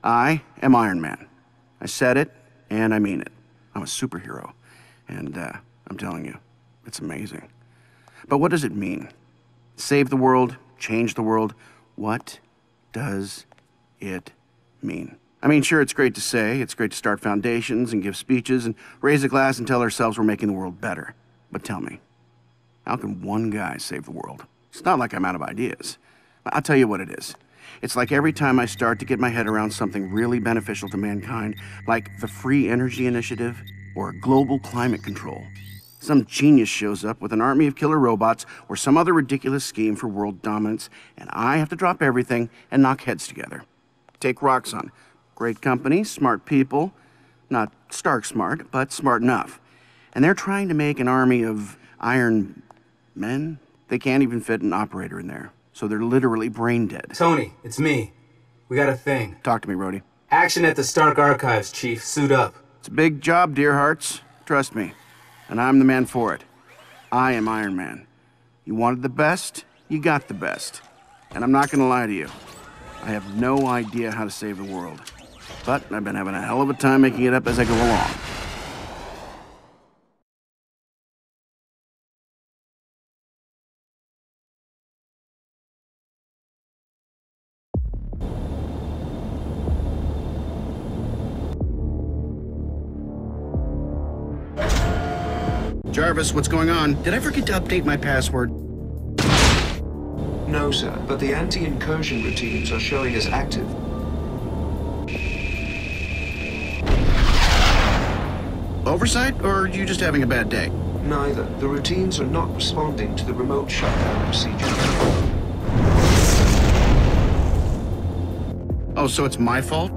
I am Iron Man. I said it, and I mean it. I'm a superhero, and I'm telling you, it's amazing. But what does it mean? Save the world, change the world. What does it mean? I mean, sure, it's great to say, it's great to start foundations and give speeches and raise a glass and tell ourselves we're making the world better. But tell me, how can one guy save the world? It's not like I'm out of ideas. I'll tell you what it is. It's like every time I start to get my head around something really beneficial to mankind, like the Free Energy Initiative or global climate control, some genius shows up with an army of killer robots or some other ridiculous scheme for world dominance, and I have to drop everything and knock heads together. Take Roxxon. Great company, smart people. Not Stark smart, but smart enough. And they're trying to make an army of Iron Men. They can't even fit an operator in there, so they're literally brain dead. Tony, it's me. We got a thing. Talk to me, Rhodey. Action at the Stark Archives, Chief. Suit up. It's a big job, dear hearts. Trust me. And I'm the man for it. I am Iron Man. You wanted the best, you got the best. And I'm not gonna lie to you. I have no idea how to save the world. But I've been having a hell of a time making it up as I go along. Jarvis, what's going on? Did I forget to update my password? No, sir, but the anti-incursion routines are showing as active. Oversight, or are you just having a bad day? Neither. The routines are not responding to the remote shutdown procedure. Oh, so it's my fault?